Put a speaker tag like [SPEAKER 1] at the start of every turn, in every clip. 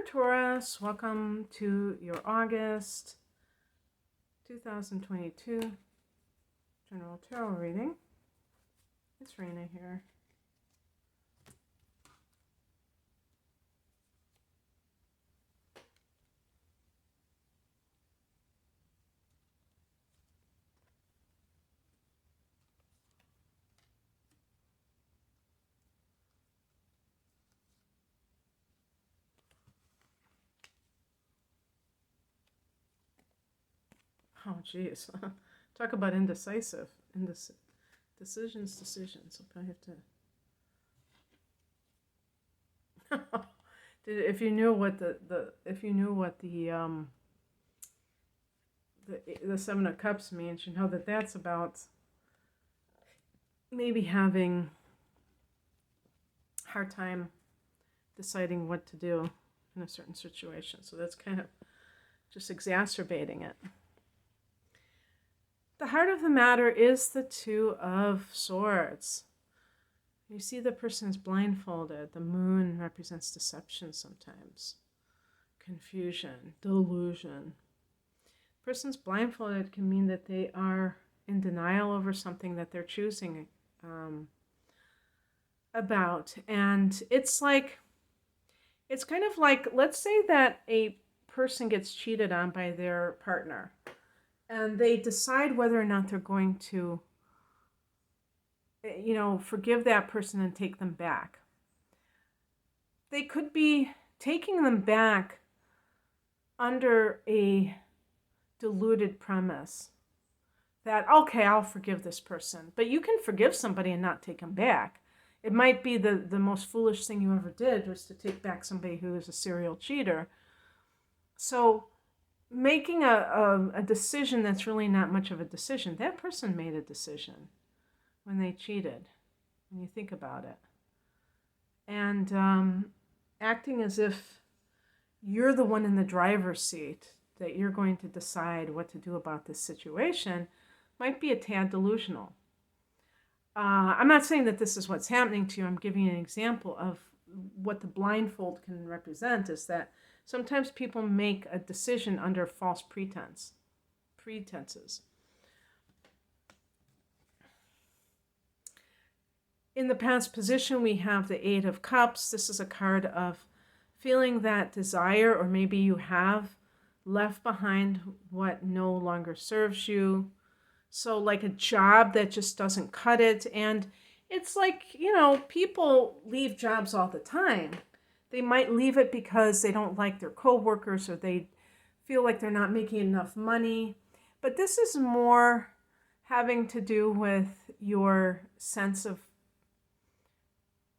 [SPEAKER 1] Dear Taurus, welcome to your August 2022 General Tarot reading. It's Raina here. Oh, geez. Talk about indecisive. Decisions. I'll probably have to. If you knew what the Seven of Cups means, you know that that's about maybe having a hard time deciding what to do in a certain situation. So that's kind of just exacerbating it. The heart of the matter is the Two of Swords. You see the person is blindfolded. The moon represents deception sometimes. Confusion, delusion. Person's blindfolded can mean that they are in denial over something that they're choosing about. And it's kind of like, let's say that a person gets cheated on by their partner. And they decide whether or not they're going to, forgive that person and take them back. They could be taking them back under a deluded premise that, okay, I'll forgive this person. But you can forgive somebody and not take them back. It might be the most foolish thing you ever did was to take back somebody who is a serial cheater. So making a decision that's really not much of a decision. That person made a decision when they cheated, when you think about it. And acting as if you're the one in the driver's seat, that you're going to decide what to do about this situation, might be a tad delusional. I'm not saying that this is what's happening to you. I'm giving you an example of what the blindfold can represent, is that sometimes people make a decision under false pretenses. In the past position, we have the Eight of Cups. This is a card of feeling that desire, or maybe you have left behind what no longer serves you. So like a job that just doesn't cut it. And it's like, people leave jobs all the time. They might leave it because they don't like their coworkers, or they feel like they're not making enough money. But this is more having to do with your sense of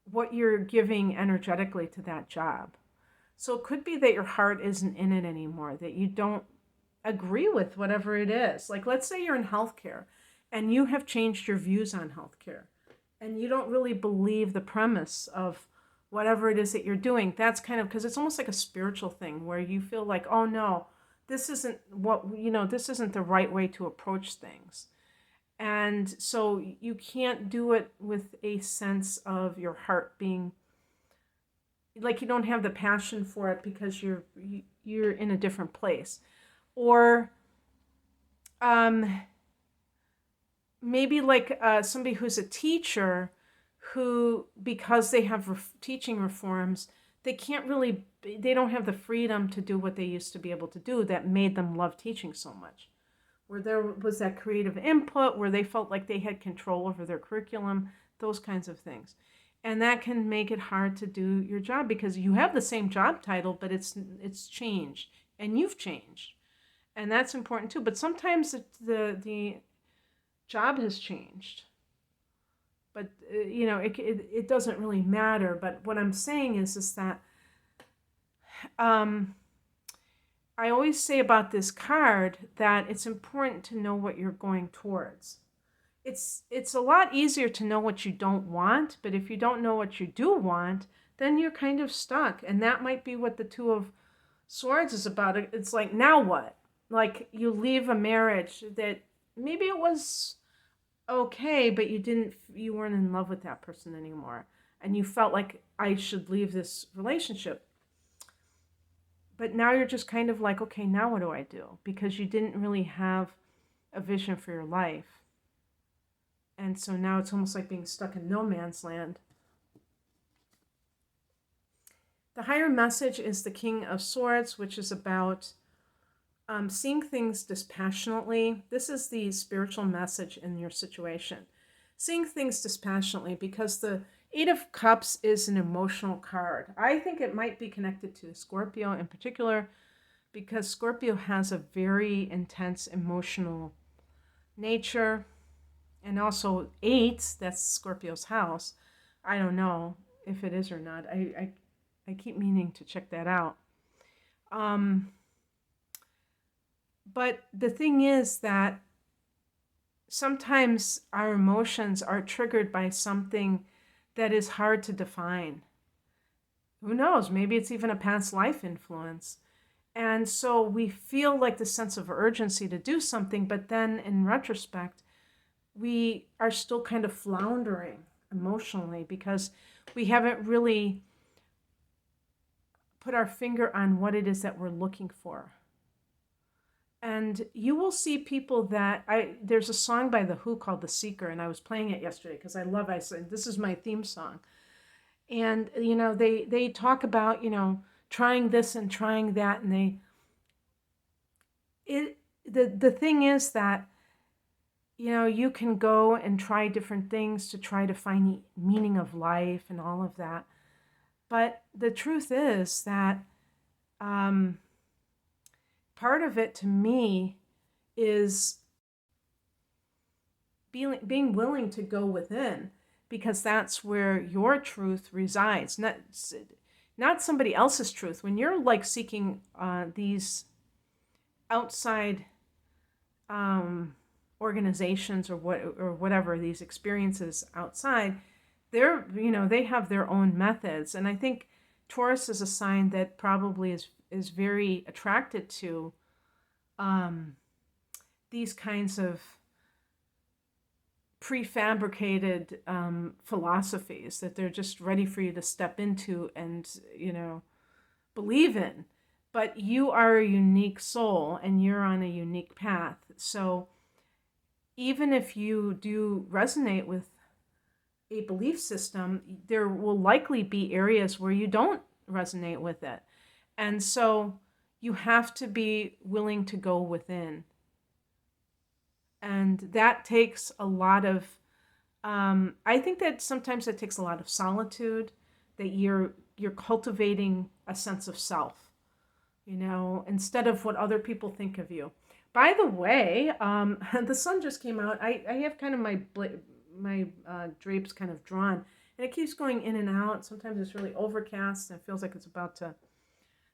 [SPEAKER 1] what you're giving energetically to that job. So it could be that your heart isn't in it anymore, that you don't agree with whatever it is. Like, let's say you're in healthcare and you have changed your views on healthcare and you don't really believe the premise of whatever it is that you're doing. That's kind of, because it's almost like a spiritual thing where you feel like, oh no, this isn't this isn't the right way to approach things. And so you can't do it with a sense of your heart being like, you don't have the passion for it because you're in a different place. Or maybe like somebody who's a teacher who, because they have teaching reforms, they don't have the freedom to do what they used to be able to do that made them love teaching so much. Where there was that creative input, where they felt like they had control over their curriculum, those kinds of things. And that can make it hard to do your job because you have the same job title, but it's changed and you've changed. And that's important too. But sometimes the job has changed. But, it doesn't really matter. But what I'm saying is that I always say about this card that it's important to know what you're going towards. It's a lot easier to know what you don't want, but if you don't know what you do want, then you're kind of stuck. And that might be what the Two of Swords is about. It's like, now what? Like, you leave a marriage that maybe it was okay, but you weren't in love with that person anymore. And you felt like, I should leave this relationship. But now you're just kind of like, okay, now what do I do? Because you didn't really have a vision for your life. And so now it's almost like being stuck in no man's land. The higher message is the King of Swords, which is about seeing things dispassionately. This is the spiritual message in your situation. Seeing things dispassionately, because the Eight of Cups is an emotional card. I think it might be connected to Scorpio in particular, because Scorpio has a very intense emotional nature. And also 8, that's Scorpio's house. I don't know if it is or not. I keep meaning to check that out. But the thing is that sometimes our emotions are triggered by something that is hard to define. Who knows? Maybe it's even a past life influence. And so we feel like the sense of urgency to do something, but then in retrospect, we are still kind of floundering emotionally because we haven't really put our finger on what it is that we're looking for. And you will see people that there's a song by The Who called The Seeker, and I was playing it yesterday because I said, this is my theme song. And, they talk about, trying this and trying that. And the thing is that, you can go and try different things to try to find the meaning of life and all of that. But the truth is that part of it to me is being willing to go within, because that's where your truth resides, not somebody else's truth. When you're like seeking these outside organizations or whatever, these experiences outside, they have their own methods. And I think Taurus is a sign that probably is very attracted to these kinds of prefabricated philosophies that they're just ready for you to step into and believe in. But you are a unique soul and you're on a unique path. So even if you do resonate with a belief system, there will likely be areas where you don't resonate with it. And so you have to be willing to go within. And that takes a lot of, I think that sometimes it takes a lot of solitude, that you're cultivating a sense of self, instead of what other people think of you. By the way, the sun just came out. I have kind of my drapes kind of drawn, and it keeps going in and out. Sometimes it's really overcast and it feels like it's about to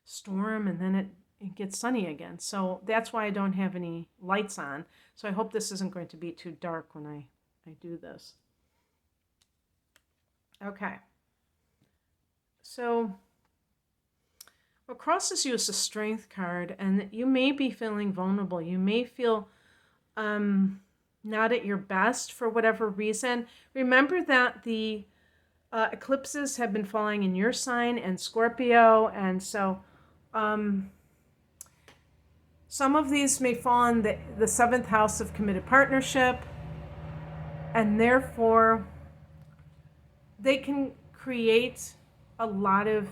[SPEAKER 1] storm, and then it gets sunny again. So that's why I don't have any lights on. So I hope this isn't going to be too dark when I do this. Okay. So what crosses you is a strength card, and you may be feeling vulnerable. You may feel not at your best for whatever reason. Remember that the eclipses have been falling in your sign and Scorpio, and so some of these may fall in the 7th house of committed partnership, and therefore they can create a lot of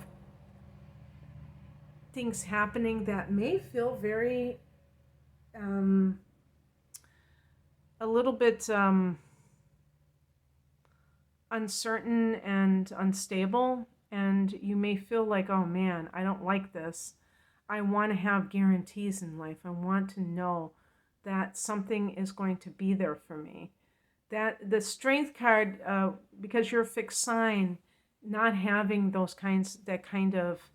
[SPEAKER 1] things happening that may feel very a little bit uncertain and unstable, and you may feel like, oh man, I don't like this. I want to have guarantees in life. I want to know that something is going to be there for me. That the strength card, because you're a fixed sign, not having that kind of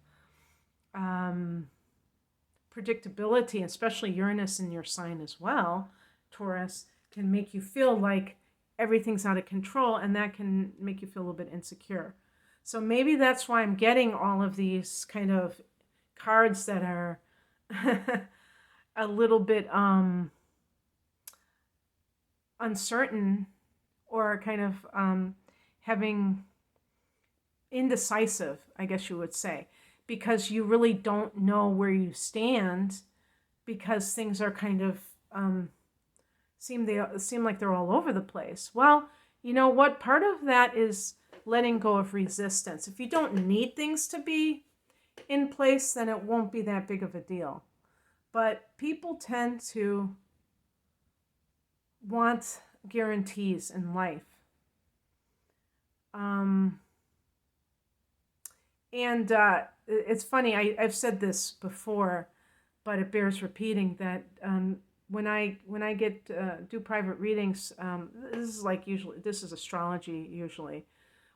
[SPEAKER 1] predictability, especially Uranus in your sign as well, Taurus, can make you feel like everything's out of control, and that can make you feel a little bit insecure. So maybe that's why I'm getting all of these kind of cards that are a little bit uncertain, or kind of having indecisive, I guess you would say. because you really don't know where you stand, because things are kind of seem like they're all over the place. Well, you know what? Part of that is letting go of resistance. If you don't need things to be in place, then it won't be that big of a deal. But people tend to want guarantees in life. And it's funny, I've said this before, but it bears repeating, that when I get do private readings, this is like usually, this is astrology usually,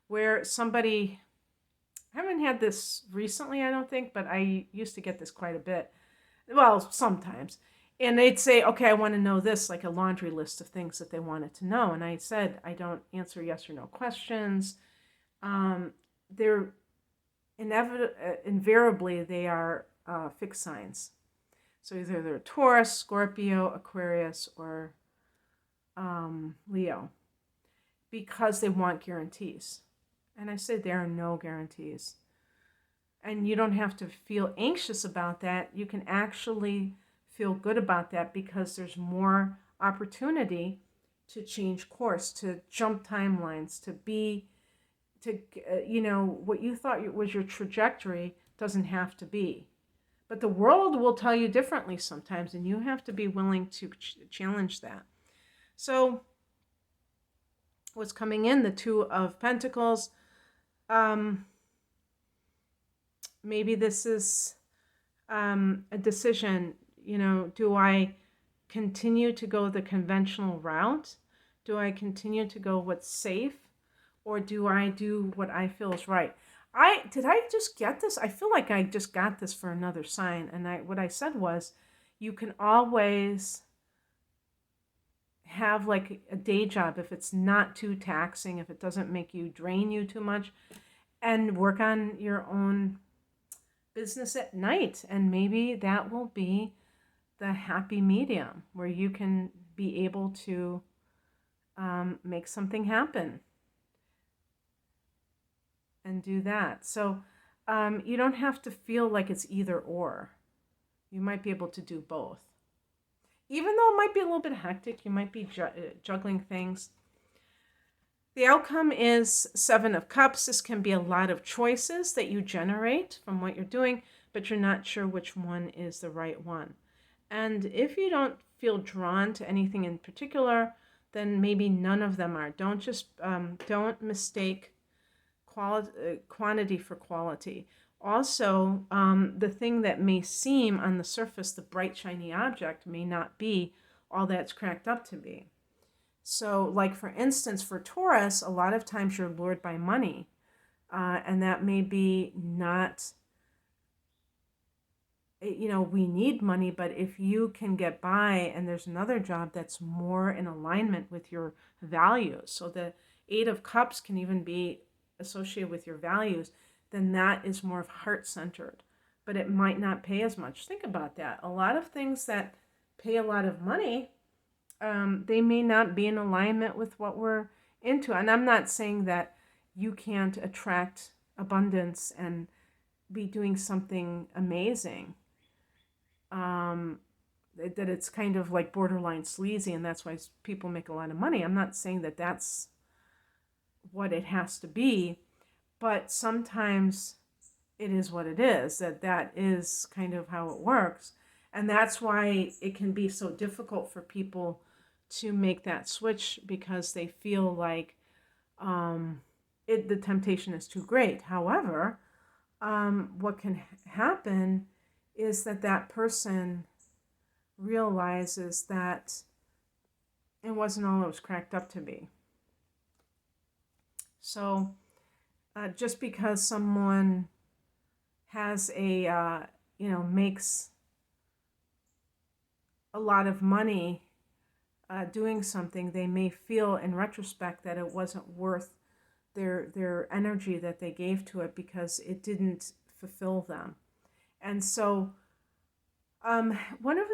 [SPEAKER 1] where somebody, I haven't had this recently, I don't think, but I used to get this quite a bit. Well, sometimes. And they'd say, okay, I want to know this, like a laundry list of things that they wanted to know. And I said, I don't answer yes or no questions. They're invariably, they are fixed signs. So either they're Taurus, Scorpio, Aquarius, or Leo, because they want guarantees. And I said there are no guarantees. And you don't have to feel anxious about that. You can actually feel good about that, because there's more opportunity to change course, to jump timelines, what you thought was your trajectory doesn't have to be. But the world will tell you differently sometimes, and you have to be willing to challenge that. So what's coming in, the Two of Pentacles, maybe this is a decision, do I continue to go the conventional route? Do I continue to go what's safe? Or do I do what I feel is right? Did I just get this? I feel like I just got this for another sign. And what I said was, you can always have like a day job if it's not too taxing, if it doesn't make you drain you too much, and work on your own business at night. And maybe that will be the happy medium where you can be able to make something happen and do that. So you don't have to feel like it's either or. You might be able to do both. Even though it might be a little bit hectic, you might be juggling things. The outcome is Seven of Cups. This can be a lot of choices that you generate from what you're doing, but you're not sure which one is the right one. And if you don't feel drawn to anything in particular, then maybe none of them are. Don't mistake quantity for quality. Also, the thing that may seem on the surface, the bright, shiny object, may not be all that's cracked up to be. So, like for instance, for Taurus, a lot of times you're lured by money, and that may be not, we need money, but if you can get by and there's another job that's more in alignment with your values, so the Eight of Cups can even be associated with your values, then that is more of heart-centered, but it might not pay as much. Think about that. A lot of things that pay a lot of money, they may not be in alignment with what we're into. And I'm not saying that you can't attract abundance and be doing something amazing, that it's kind of like borderline sleazy and that's why people make a lot of money. I'm not saying that that's what it has to be, but sometimes it is what it is, that is kind of how it works. And that's why it can be so difficult for people to make that switch, because they feel like the temptation is too great. However, what can happen is that person realizes that it wasn't all it was cracked up to be. So just because someone has makes a lot of money doing something, they may feel in retrospect that it wasn't worth their energy that they gave to it, because it didn't fulfill them. And so one of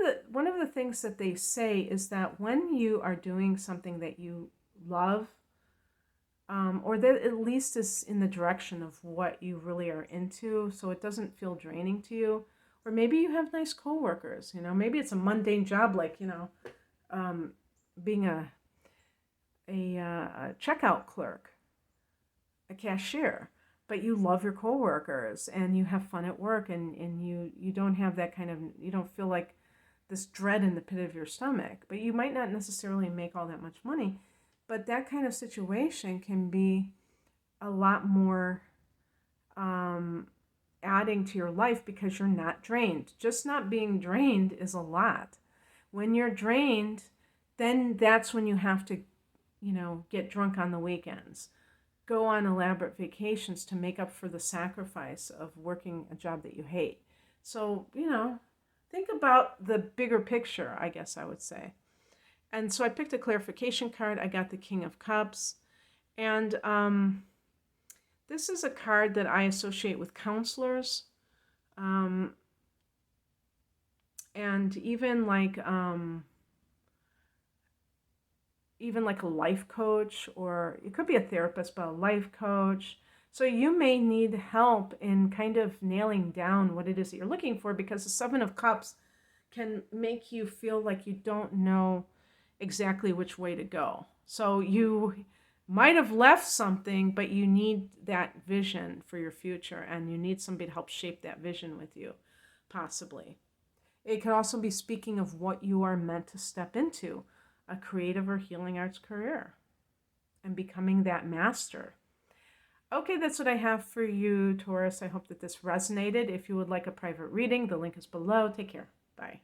[SPEAKER 1] the things that they say is that when you are doing something that you love, or that at least is in the direction of what you really are into, so it doesn't feel draining to you. Or maybe you have nice coworkers, you know, maybe it's a mundane job like, you know, being a checkout clerk, a cashier, but you love your coworkers and you have fun at work, and you don't have that kind of, you don't feel like this dread in the pit of your stomach, but you might not necessarily make all that much money. But that kind of situation can be a lot more adding to your life because you're not drained. Just not being drained is a lot. When you're drained, then that's when you have to, you know, get drunk on the weekends, go on elaborate vacations to make up for the sacrifice of working a job that you hate. So, you know, think about the bigger picture, I guess I would say. And so I picked a clarification card. I got the King of Cups. And this is a card that I associate with counselors. And even like a life coach, or it could be a therapist, but a life coach. So you may need help in kind of nailing down what it is that you're looking for, because the Seven of Cups can make you feel like you don't know exactly which way to go. So you might have left something, but you need that vision for your future, and you need somebody to help shape that vision with you, possibly. It could also be speaking of what you are meant to step into, a creative or healing arts career, and becoming that master. Okay, that's what I have for you, Taurus. I hope that this resonated. If you would like a private reading, the link is below. Take care. Bye.